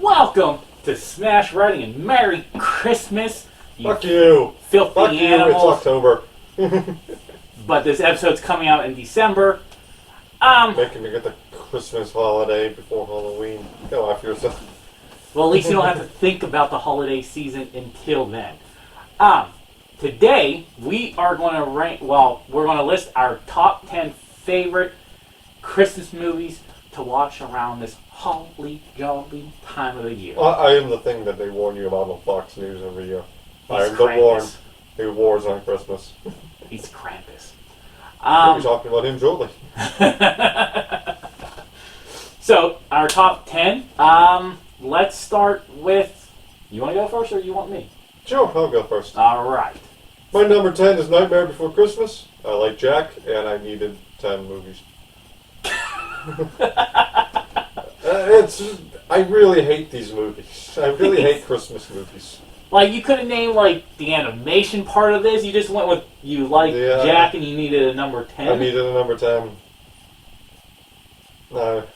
Welcome to Smash Writing and Merry Christmas, Fuck you. filthy Fuck you, animals. it's October. But this episode's coming out in December. Making me get the Christmas holiday before Halloween. Go after yourself. Well, at least you don't have to think about the holiday season until then. Today we are going to rank. Well, we're going to list our top 10 favorite Christmas movies to watch around this holly jolly time of the year. I am the thing that they warn you about on Fox News every year. I am the Krampus. warn who wars on Christmas. He's Krampus. We'll be talking about him shortly. So, our top 10. Let's start with... You want to go first or you want me? Sure, I'll go first. Alright. My number 10 is Nightmare Before Christmas. I like Jack, and I needed 10 movies. I really hate these movies. I really hate Christmas movies. Like, you could have named, like, the animation part of this. You just went with, you liked Jack and you needed a number 10. I needed a number 10. No.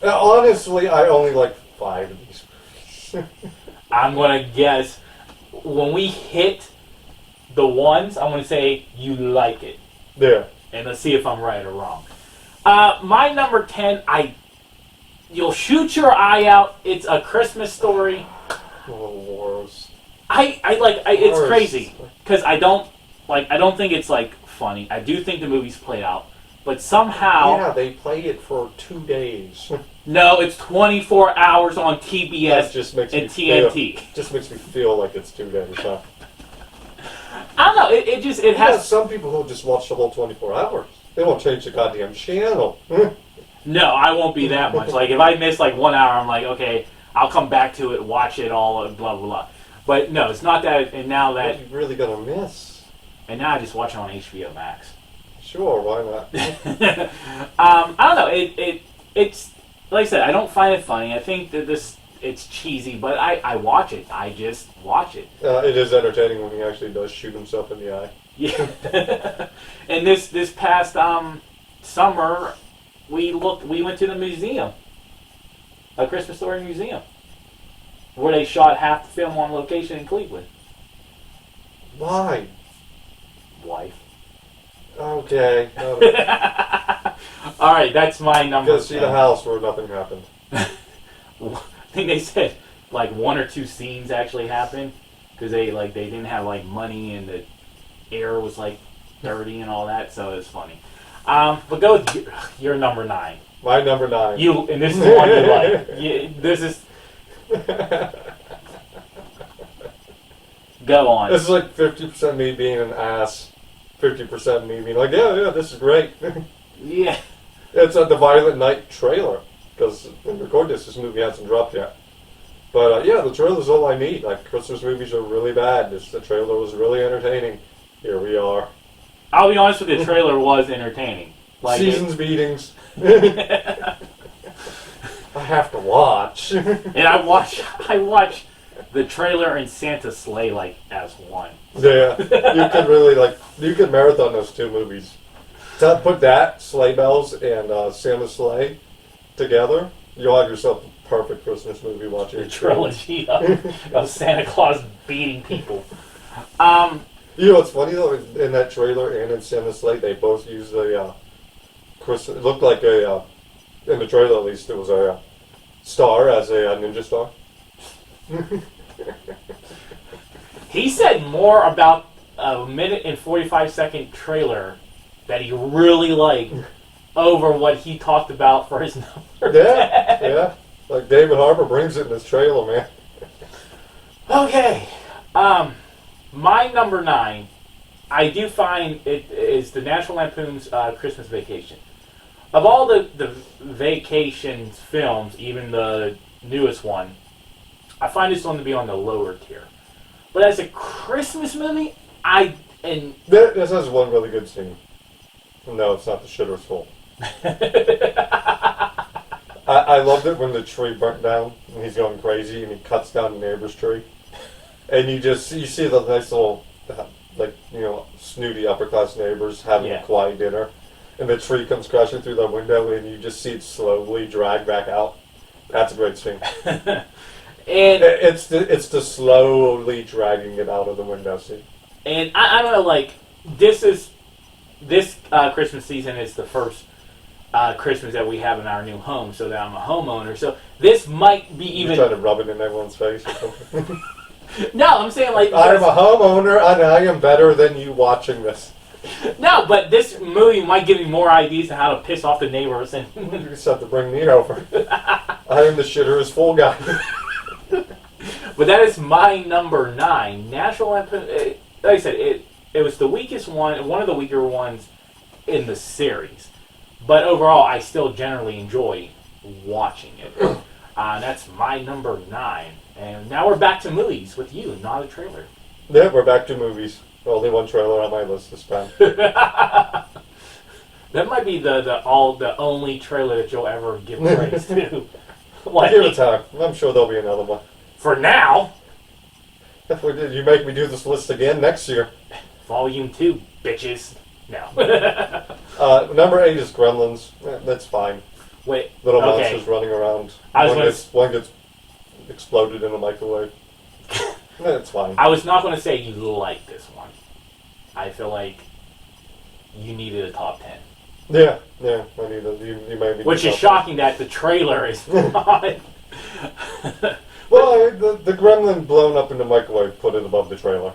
Honestly, I only like 5 of these movies. I'm going to guess, when we hit the ones, I'm going to say you like it. Yeah. And let's see if I'm right or wrong. My number 10, you'll shoot your eye out. It's A Christmas Story. Worst. It's crazy because I don't think it's like funny. I do think the movie's played out, but somehow they play it for 2 days. no, it's 24 hours on TBS That just makes and me TNT. Just makes me feel like it's 2 days. Huh? I don't know. It has some people who just watch the whole 24 hours. They won't change the goddamn channel. No, I won't be that much. Like if I miss like 1 hour, I'm like, okay, I'll come back to it, watch it all, and blah blah blah. But no, it's not that. And now that what are you really gonna miss? And now I just watch it on HBO Max. Sure, why not? I don't know. It's like I said. I don't find it funny. I think that it's cheesy, but I watch it. I just watch it. It is entertaining when he actually does shoot himself in the eye. Yeah. And this past summer, we went to the museum, A Christmas Story Museum, where they shot half the film on location in Cleveland. Why? Wife. Okay. All right, that's my number. Go see the house where nothing happened. I think they said like 1 or 2 scenes actually happened because they didn't have like money and the air was like dirty and all that, so it's funny. But go with your number 9. My number 9. And this is the one you like. This is. Go on. This is like 50% me being an ass, 50% me being like, yeah, this is great. Yeah. It's the Violent Night trailer, because when we record this movie hasn't dropped yet. But yeah, the trailer's all I need. Like, Christmas movies are really bad. The trailer was really entertaining. Here we are. I'll be honest with you, the trailer was entertaining. Like Seasons beatings. I have to watch. And I watch the trailer and Santa's Sleigh like as one. Yeah, you could really you could marathon those 2 movies. To put that, Sleigh Bells and Santa's Sleigh together, you'll have yourself a perfect Christmas movie watching. The trilogy of Santa Claus beating people. You know what's funny though? In that trailer and in Santa's Sleigh, they both used a Christmas. It looked like in the trailer at least, it was a star as a ninja star. He said more about a 1:45-second trailer that he really liked over what he talked about for his number. Yeah. Like David Harbour brings it in his trailer, man. Okay. My number 9, I do find it is the National Lampoon's Christmas Vacation. Of all the vacation films, even the newest one, I find this one to be on the lower tier. But as a Christmas movie, This has one really good scene. No, it's not the shitter's fault. I loved it when the tree burnt down and he's going crazy and he cuts down the neighbor's tree. And you see the nice little, snooty upper class neighbors having a quiet dinner. And the tree comes crashing through the window and you just see it slowly drag back out. That's a great scene. and It's the slowly dragging it out of the window scene. and I don't know, like this Christmas season is the first Christmas that we have in our new home, so that I'm a homeowner. So this might be even. You try to rub it in everyone's face or something. No, I'm saying like I'm a homeowner and I am better than you watching this. No, but this movie might give me more ideas on how to piss off the neighbors. And You just have to bring me over. I am the shitter's full guy. but that is my number 9. National Lampoon. Like I said, it was the weakest one of the weaker ones in the series. But overall, I still generally enjoy watching it. That's my number 9. And now we're back to movies with you, not a trailer. Yeah, we're back to movies. Only one trailer on my list this time. That might be the only trailer that you'll ever give praise to. Like, Give it time. I'm sure there'll be another one. for now, If we did, you make me do this list again next year. Volume 2, bitches. No. Number 8 is Gremlins. That's fine. Wait. Little okay. monsters running around. I was One gets exploded in a microwave. That's fine. I was not going to say you like this one. I feel like you needed a top 10. Yeah, I need you made me. Which is shocking that the trailer is not. Well, the gremlin blown up in the microwave put it above the trailer.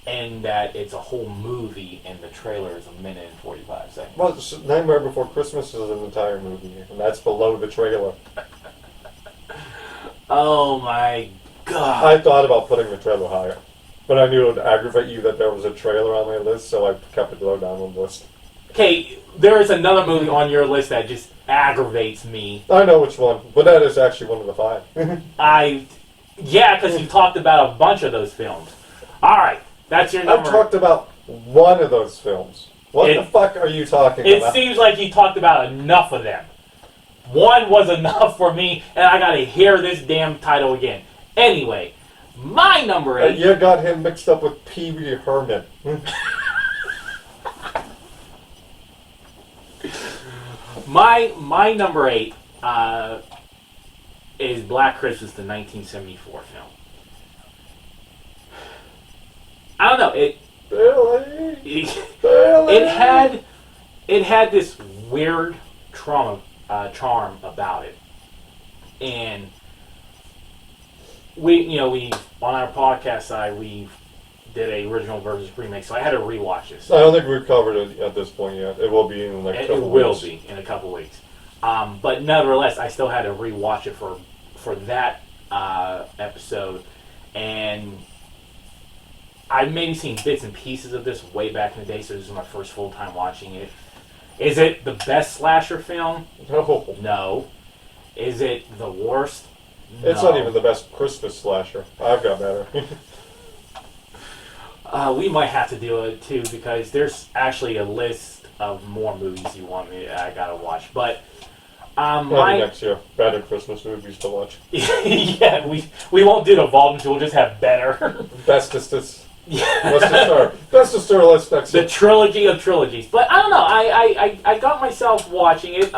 And that it's a whole movie and the trailer is 1 minute and 45 seconds. Well, Nightmare Before Christmas is an entire movie, and that's below the trailer. Oh my god. I thought about putting the trailer higher, but I knew it would aggravate you that there was a trailer on my list, so I kept it low down on the list. Okay, there is another movie on your list that just aggravates me. I know which one, but that is actually one of the 5. Yeah, because you talked about a bunch of those films. Alright, that's your number. I've talked about one of those films. What the fuck are you talking It about? seems like you talked about enough of them. One was enough for me, and I gotta hear this damn title again. Anyway, my number 8... You got him mixed up with Pee Wee Herman. My number 8 is Black Christmas, the 1974 film. I don't know, Billy! it had this weird charm about it, and we on our podcast side we did a original versus remake, so I had to rewatch this. I don't think we've covered it at this point yet. It will be in like a couple It will weeks. be in a couple weeks, but nevertheless, I still had to rewatch it for that episode, and I've maybe seen bits and pieces of this way back in the day, so this is my first full time watching it. Is it the best slasher film? No. No. Is it the worst? No. It's not even the best Christmas slasher. I've got better. We might have to do it too, because there's actually a list of more movies I gotta watch. But Maybe next year. Better Christmas movies to watch. yeah, we won't do the volumes. We'll just have better. Bestest. Yeah. Bestest list next The year. trilogy of trilogies. But I don't know. I got myself watching it.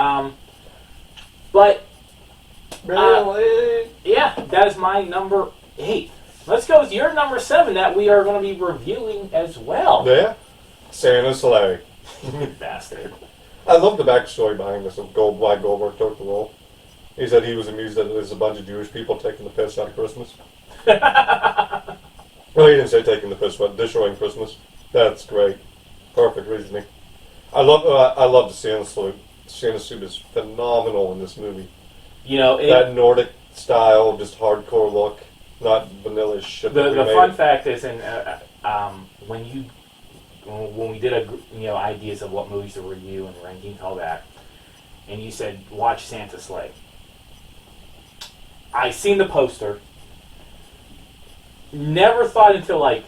But Really? yeah, that is my number 8. Let's go with your number 7 that we are going to be reviewing as well. Yeah? Santa's Sleigh. Bastard. I love the backstory behind this of why Goldberg took the role. He said he was amused that there's a bunch of Jewish people taking the piss out of Christmas. Well, he didn't say taking the piss, but destroying Christmas. That's great. Perfect reasoning. I love the Santa suit. Santa suit is phenomenal in this movie. That Nordic style, just hardcore look, not vanilla shit. The fun fact is, when we did ideas of what movies to review and rankings, all that, and you said watch Santa's Sleigh. I seen the poster. Never thought until like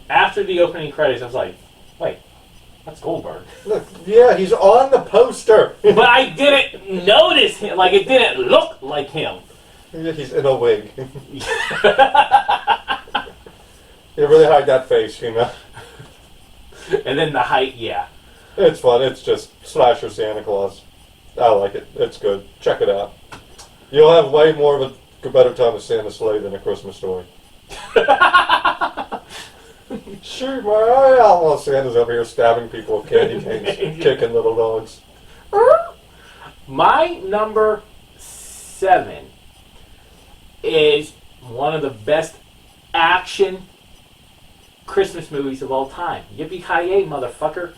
after the opening credits, I was like, wait, that's Goldberg. Look, yeah, he's on the poster. But I didn't notice him. Like it didn't look like him. Yeah, he's in a wig. You really hide that face, And then the height, yeah. It's fun. It's just slasher Santa Claus. I like it. It's good. Check it out. You'll have way more of a better time with Santa's Sleigh than A Christmas Story. Shoot my eye out while Santa's over here stabbing people with candy canes, kicking little dogs. My number 7 is one of the best action Christmas movies of all time. Yippee-ki-yay, motherfucker.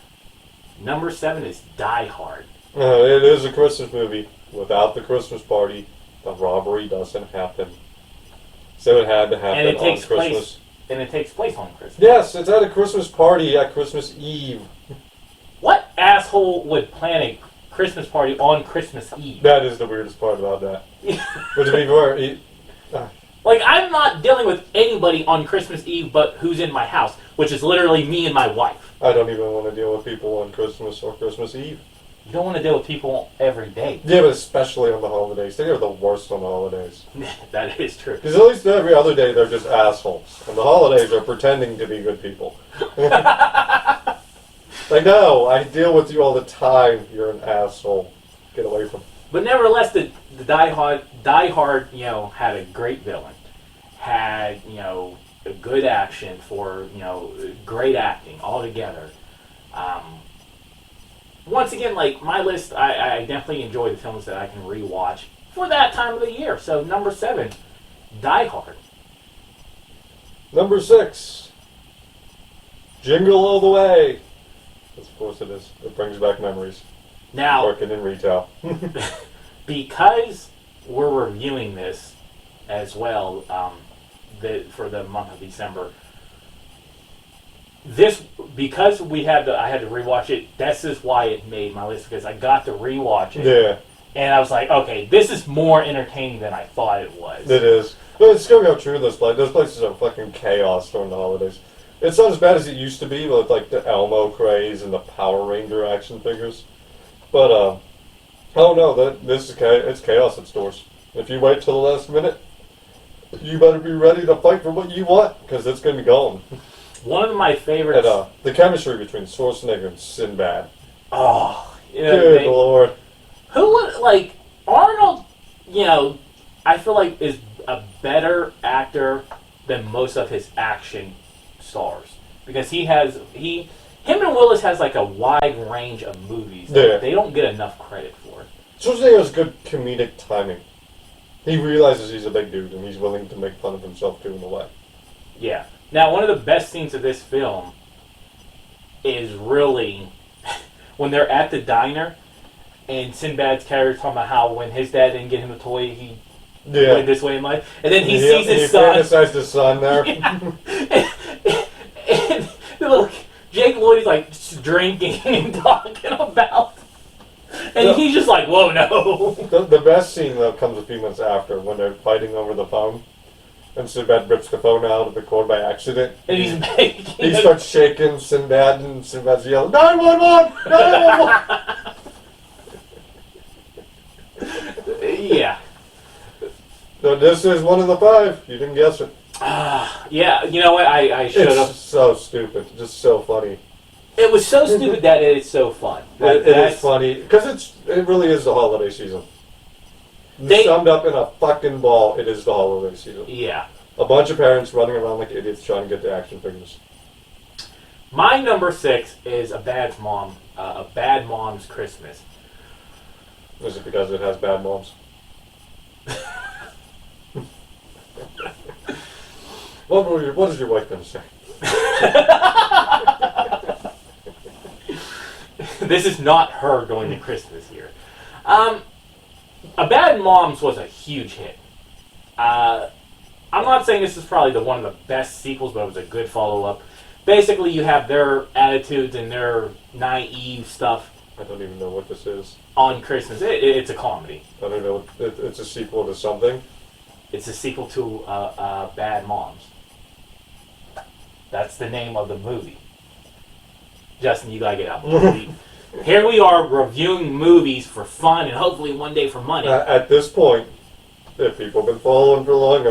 Number 7 is Die Hard. It is a Christmas movie. Without the Christmas party, the robbery doesn't happen. So it had to happen And it takes on Christmas. place. And it takes place on Christmas. Yes, it's at a Christmas party at Christmas Eve. What asshole would plan a Christmas party on Christmas Eve? That is the weirdest part about that. But to be fair, Like, I'm not dealing with anybody on Christmas Eve but who's in my house, which is literally me and my wife. I don't even want to deal with people on Christmas or Christmas Eve. You don't want to deal with people every day. Yeah, but especially on the holidays. They are the worst on the holidays. That is true. Because at least every other day they're just assholes. And the holidays are pretending to be good people. Like, no, I deal with you all the time. You're an asshole. Get away from me. But nevertheless, the Die Hard, you know, had a great villain, had, you know, a good action for, you know, great acting altogether. Once again, like my list, I definitely enjoy the films that I can rewatch for that time of the year. So number 7, Die Hard. Number 6, Jingle All the Way. Of course it is. It brings back memories. Now, Working in retail. because we're reviewing this as well for the month of December, because I had to rewatch it. This is why it made my list, because I got to rewatch it. Yeah, And I was like, okay, this is more entertaining than I thought it was. it is. But it's still go true, those places. Those places are fucking chaos during the holidays. It's not as bad as it used to be with like the Elmo craze and the Power Ranger action figures. But oh no, it's chaos at stores. If you wait till the last minute, you better be ready to fight for what you want, because it's going to be gone. One of my favorites. And the chemistry between Schwarzenegger and Sinbad. Oh, you know, Good Lord. who would like Arnold? You know, I feel like is a better actor than most of his action stars, because him and Willis has like a wide range of movies that they don't get enough credit for. Schwarzenegger has good comedic timing. He realizes he's a big dude and he's willing to make fun of himself too in a way. Yeah. Now, one of the best scenes of this film is really when they're at the diner and Sinbad's character talking about how when his dad didn't get him a toy, he went this way in life. And then he sees his son. He fantasized his son there. and look, Jake Lloyd is like just drinking and talking about. And he's just like, whoa, no. The best scene, though, comes a few months after when they're fighting over the phone. And Sinbad rips the phone out of the cord by accident. And he's making He starts shaking Sinbad, and Sinbad's yelling, 911! 911! Yeah. So this is one of the 5. You didn't guess it. Yeah, you know what? I should have. It's so stupid. Just so funny. It was so stupid that it is so fun. It is funny. Because it really is the holiday season. Summed up in a fucking ball, it is the holiday season. Yeah. A bunch of parents running around like idiots trying to get the action figures. My number 6 is a bad mom's Christmas. Is it because it has bad moms? What is your wife going to say? This is not her going to Christmas here. A Bad Moms was a huge hit. I'm not saying this is probably one of the best sequels, but it was a good follow-up. Basically, you have their attitudes and their naive stuff. I don't even know what this is. On Christmas. It's a comedy. I don't know. It's a sequel to something. It's a sequel to Bad Moms. That's the name of the movie. Justin, you gotta get out. Here we are reviewing movies for fun and hopefully one day for money. At this point, if people have been following for long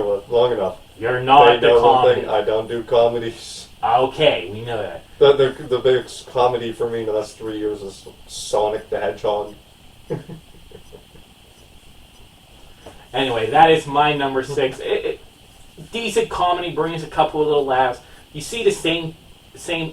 enough, you're not the comedy. I don't do comedies. Okay, we know that. The big comedy for me in the last 3 years is Sonic the Hedgehog. Anyway, that is my number 6. Decent comedy, brings a couple of little laughs. You see the same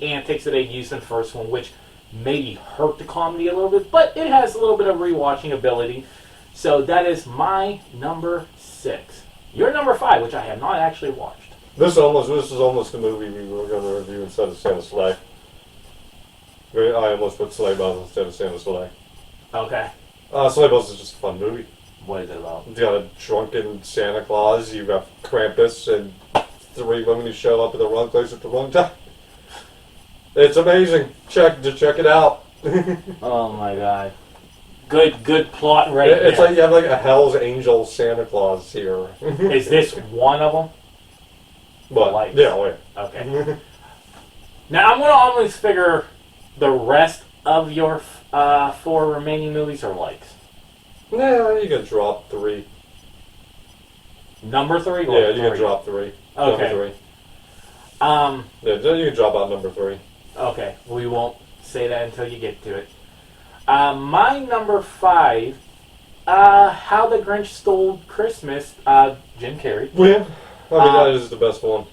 antics that they used in the first one, which maybe hurt the comedy a little bit, but it has a little bit of rewatching ability. So that is my number 6. Your number 5, which I have not actually watched. This is almost the movie we were going to review instead of Santa's Sleigh. I almost put Sleigh Bells instead of Santa's Sleigh. Okay. Sleigh Bells is just a fun movie. What is it about? You got a drunken Santa Claus, you got Krampus, and 3 women who show up at the wrong place at the wrong time. It's amazing. Check it out. Oh my god. Good plot right It's there. like you have like a Hell's Angel Santa Claus here. Is this one of them? But Lights. yeah, wait. Okay. Now I'm gonna almost figure the rest of your 4 remaining movies are likes. Nah, you can drop 3. Number 3? Or Yeah, you 3? can drop 3. Okay. Number 3. Yeah, you can drop out number 3. Okay, we won't say that until you get to it. My number 5, How the Grinch Stole Christmas, Jim Carrey. Yeah, I mean that is the best one.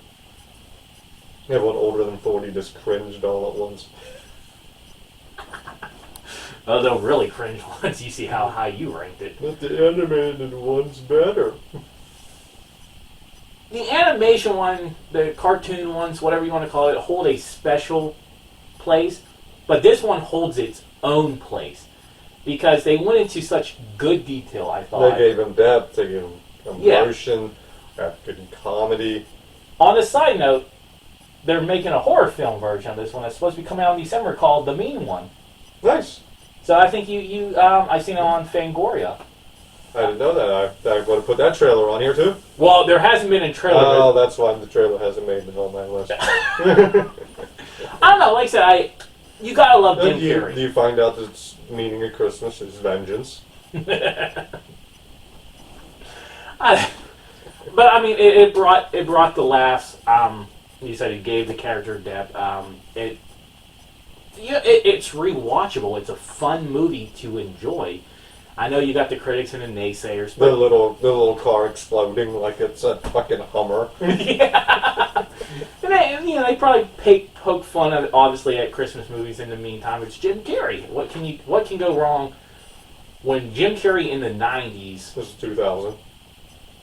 Everyone older than 40 just cringed all at once. The really cringe ones, you see how high you ranked it. But the animated one's better. The animation one, the cartoon ones, whatever you want to call it, hold a special place, but this one holds its own place because they went into such good detail, I thought. They gave him depth, they gave him emotion, good comedy. On a side note, they're making a horror film version of this one that's supposed to be coming out in December called The Mean One. Nice. So I think I seen it on Fangoria. I didn't know that. I would have put that trailer on here too. Well, there hasn't been a trailer. Oh, that's why the trailer hasn't made it on my list. I don't know. Like I said, you gotta love Jim Carrey. Do you find out that its meaning of Christmas is vengeance? But I mean, it brought the laughs. You said it gave the character depth. It's rewatchable. It's a fun movie to enjoy. I know you got the critics and the naysayers. But The little car exploding like it's a fucking Hummer. yeah. And they probably poke fun at obviously at Christmas movies. In the meantime, it's Jim Carrey. What can go wrong when Jim Carrey in the 90s? This is 2000.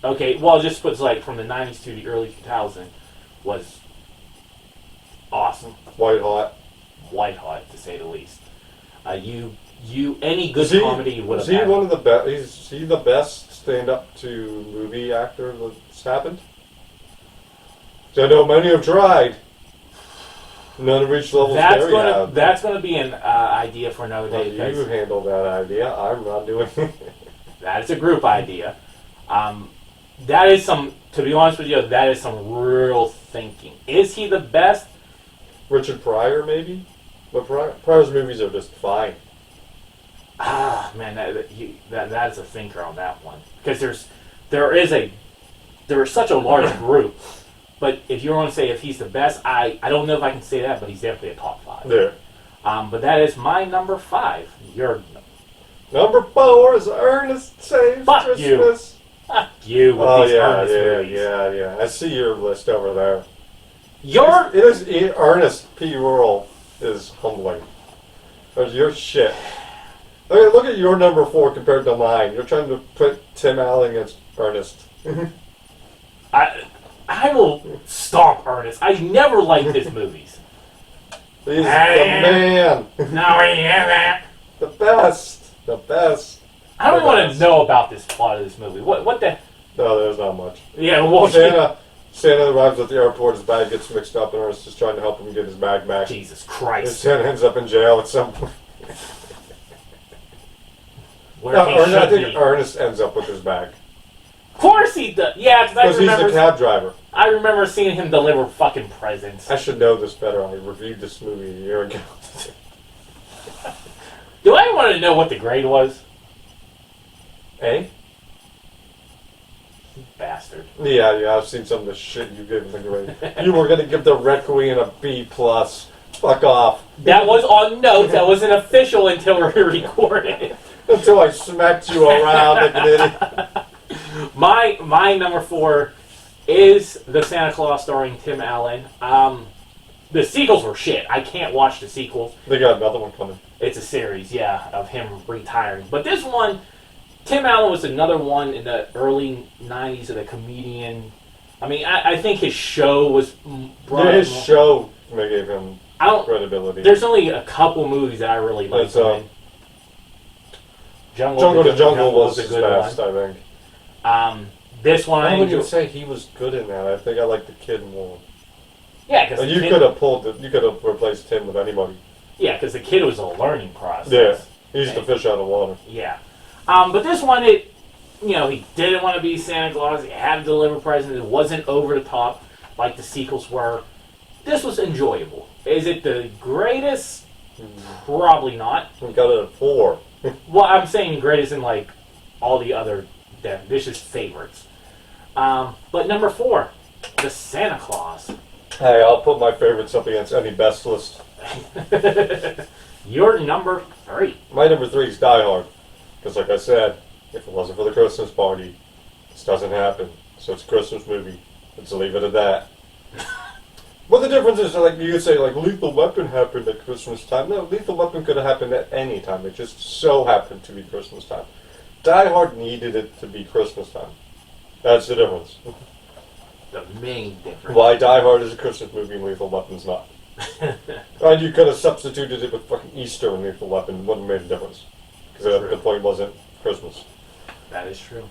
Okay, well, just puts like from the 90s to the early 2000s was awesome. White hot to say the least. Any good comedy would have. Is he one of the best? Is he the best stand-up to movie actor that's happened? I know many have tried. None have reached levels Carrey had. That's gonna be an idea for another day. Well, you handle that idea. I'm not doing it. That is a group idea. That is some. To be honest with you, that is some real thinking. Is he the best? Richard Pryor, maybe? But Pryor's movies are just fine. Man, that is a thinker on that one because there is such a large group. But if you want to say if he's the best, I don't know if I can say that, but he's definitely a top 5. Yeah. But that is my number 5. Your number 4 is Ernest Saves Fuck Christmas. Fuck you with these Ernest movies. Yeah. I see your list over there. Ernest P. Rural is humbling. There's your shit. Look at your number 4 compared to mine. You're trying to put Tim Allen against Ernest. I will stomp Ernest. I never liked his movies. He's the man. No, he isn't. The best. I don't want to know about this plot of this movie. What the? No, there's not much. Yeah, well, Santa arrives at the airport, his bag gets mixed up, and Ernest is trying to help him get his bag back. Jesus Christ. And Santa ends up in jail at some point. I think Ernest ends up with his bag. Of course he does. Yeah, because he's the cab driver. I remember seeing him deliver fucking presents. I should know this better. I reviewed this movie a year ago. Do I want to know what the grade was? Eh? Bastard. Yeah, I've seen some of the shit you gave him the grade. You were going to give the Requiem a B+. Fuck off. That was on notes. That wasn't official until we recorded it. Until I smacked you around like an idiot. My number 4 is the Santa Claus starring Tim Allen. The sequels were shit. I can't watch the sequels. They got another one coming. It's a series, yeah, of him retiring. But this one, Tim Allen was another one in the early 90s of the comedian. I mean, I think his show was... His show gave him credibility. There's only a couple movies that I really like. Jungle to Jungle was his best, I think. This one, I wouldn't say he was good in that. I think I like the kid more. Yeah, because you could have replaced him with anybody. Yeah, because the kid was a learning process. Yeah, he's the fish out of water. Yeah, but this one, he didn't want to be Santa Claus. He had to deliver presents. It wasn't over the top like the sequels were. This was enjoyable. Is it the greatest? Probably not. We got it at 4. Well, I'm saying greatest in like all the other Vicious favorites. But number 4, the Santa Claus. Hey, I'll put my favorites up against any best list. Your number 3. My number 3 is Die Hard. Because like I said, if it wasn't for the Christmas party, this doesn't happen. So it's a Christmas movie. Let's leave it at that. But the difference is, like you could say, like Lethal Weapon happened at Christmas time. No, Lethal Weapon could have happened at any time. It just so happened to be Christmas time. Die Hard needed it to be Christmas time. That's the difference. The main difference. Why Die Hard is a Christmas movie and Lethal Weapon's not. And you could have substituted it with fucking Easter and Lethal Weapon. It wouldn't have made a difference. Because the point wasn't Christmas. That is true.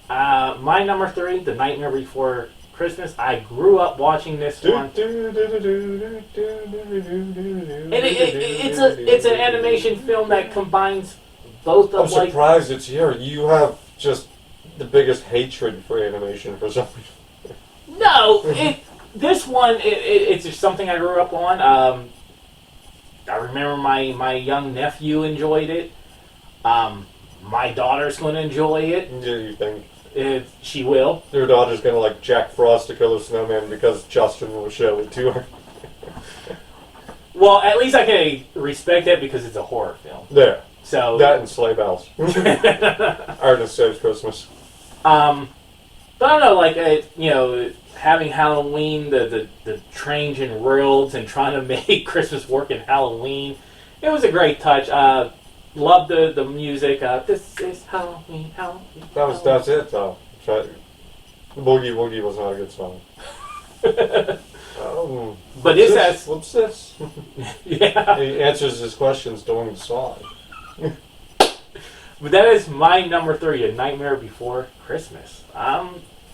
My number 3, The Nightmare Before Christmas. I grew up watching this one. And it's an animation film that combines both of I'm surprised it's here. You have just the biggest hatred for animation for some reason. No, this one, it's just something I grew up on. I remember my young nephew enjoyed it. My daughter's going to enjoy it. Yeah, you think? She will. Your daughter's going to like Jack Frost to Kill a Snowman because Justin will show it to her. Well, at least I can respect that because it's a horror film. Yeah. So that and Sleigh Bells. Artist Saves Christmas. But I don't know, like having Halloween, the trains and rails, and trying to make Christmas work in Halloween. It was a great touch. Loved the music. This is Halloween, Halloween. That's it though. Boogie Woogie was not a good song. But this has. What's this? Yeah. He answers his questions during the song. But that is my number 3, A Nightmare Before Christmas.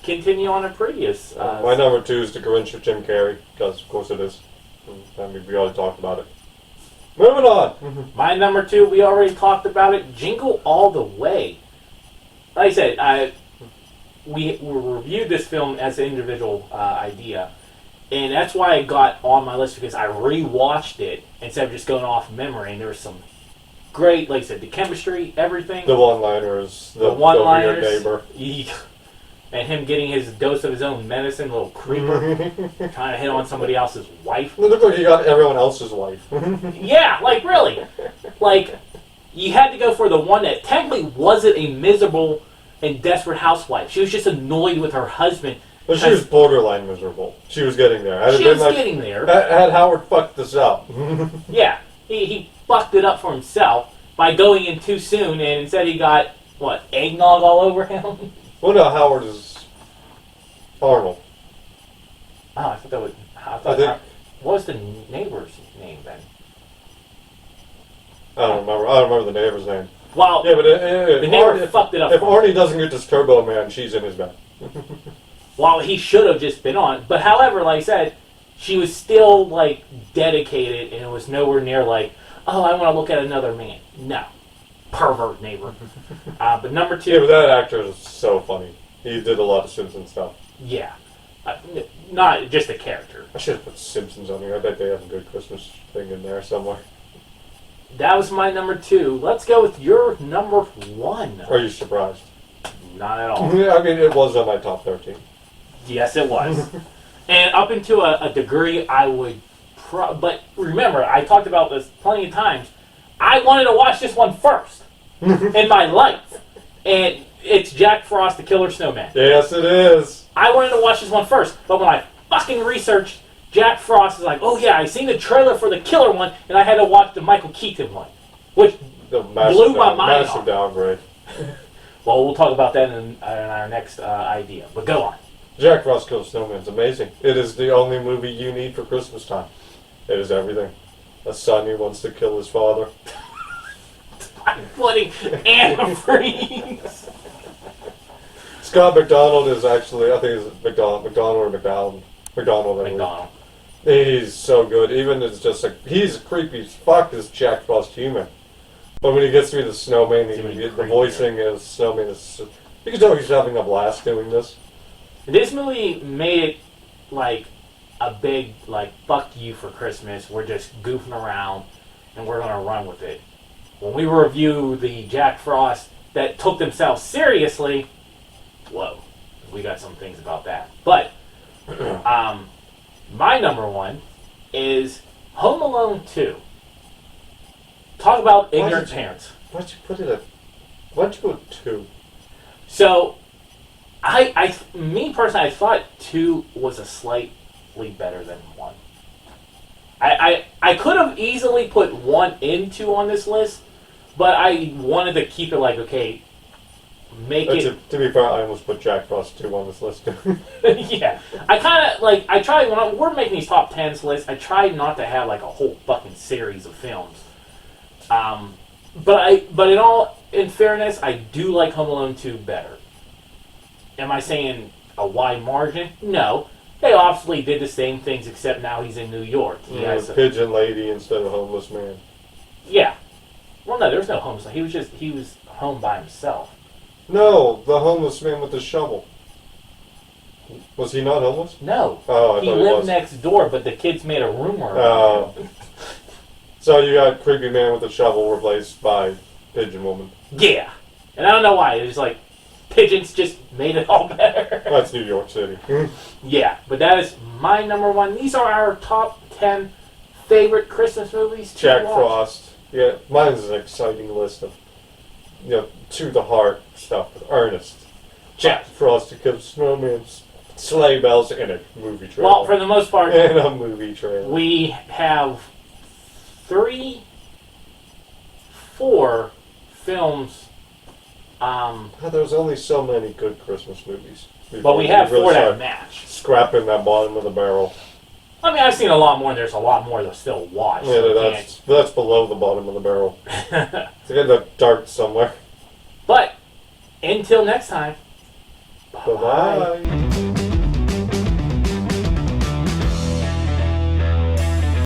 Continue on a previous. My number 2 is The Grinch with Jim Carrey, because of course it is. I mean, we already talked about it. Moving on. My number 2, we already talked about it. Jingle All the Way. Like I said, we reviewed this film as an individual idea, and that's why it got on my list because I rewatched it instead of just going off memory. And there was some great, like I said, the chemistry, everything. The one-liners, the one-liners, weird neighbor. And him getting his dose of his own medicine, little creeper, trying to hit on somebody else's wife. It looked like he got everyone else's wife. Yeah, like really. Like, you had to go for the one that technically wasn't a miserable and desperate housewife. She was just annoyed with her husband. But she was borderline miserable. She was getting there. She was getting there. Had Howard fucked this up. Yeah, he fucked it up for himself by going in too soon, and instead he got, what, eggnog all over him? Well, no, Howard is Arnold. Oh, I thought that was... what was the neighbor's name then? I don't remember the neighbor's name. Well, yeah, but the neighbor fucked it up. If Arnie doesn't get this Turbo Man, she's in his bed. Well, he should have just been on. But however, like I said, she was still, like, dedicated, and it was nowhere near like, oh, I want to look at another man. No. Pervert neighbor. But number 2... Yeah, but that actor is so funny. He did a lot of Simpsons stuff. Yeah. Not just a character. I should have put Simpsons on here. I bet they have a good Christmas thing in there somewhere. That was my number 2. Let's go with your number 1. Are you surprised? Not at all. Yeah, I mean, it was on my top 13. Yes, it was. And up into a degree, I would... but remember, I talked about this plenty of times. I wanted to watch this one first in my life. And it's Jack Frost, the Killer Snowman. Yes, it is. I wanted to watch this one first, but when I fucking researched, Jack Frost is like, oh yeah, I seen the trailer for the Killer one, and I had to watch the Michael Keaton one, which blew my mind Massive off. downgrade. Well, we'll talk about that in our next idea, but go on. Jack Frost Kills Snowman's amazing. It is the only movie you need for Christmas time. It is everything. A son who wants to kill his father. I'm putting antifreeze. Scott McDonald is actually, I think it's McDonald or McDonald. McDonald, I believe. McDonald. He's so good. Even it's just like, he's creepy as fuck as Jack Frost human. But when he gets to be the snowman, the voicing is snowman is, you can tell he's having a blast doing this. This movie made it like a big, like, fuck you for Christmas. We're just goofing around and we're going to run with it. When we review the Jack Frost that took themselves seriously, whoa, we got some things about that. But my number one is Home Alone 2. Talk about ignorant parents. Why'd you put it at, why'd you go at 2? So, me personally, I thought 2 was a slightly better than 1. I could have easily put 1 and 2 on this list, but I wanted to keep it like, okay, make it... To be fair, I almost put Jack Frost 2 on this list. Yeah. I kind of, like, I try, when we're making these top 10s lists, I try not to have, like, a whole fucking series of films. But in fairness, I do like Home Alone 2 better. Am I saying a wide margin? No. They obviously did the same things, except now he's in New York. He has a pigeon lady instead of homeless man. Yeah. Well, no, there was no homeless. He was home by himself. No, the homeless man with the shovel. Was he not homeless? No. Oh, I he thought lived he was. next door, but the kids made a rumor. So you got creepy man with a shovel replaced by pigeon woman. Yeah. And I don't know why. It's like pigeons just made it all better. That's New York City. Yeah, but that is my number one. These are our top 10 favorite Christmas movies to Jack watch. Frost. Yeah, mine's an exciting list of, to the heart stuff. Earnest. Jack Frost to Kill Snowman, sleigh bells, and a movie trailer. Well, for the most part, and a movie trailer. We have 4 films. There's only so many good Christmas movies. But we have 4 that match. Scrapping that bottom of the barrel. I mean, I've seen a lot more, and there's a lot more to still watch. Yeah, so that's below the bottom of the barrel. It's got the dart somewhere. But, until next time, Bye-bye.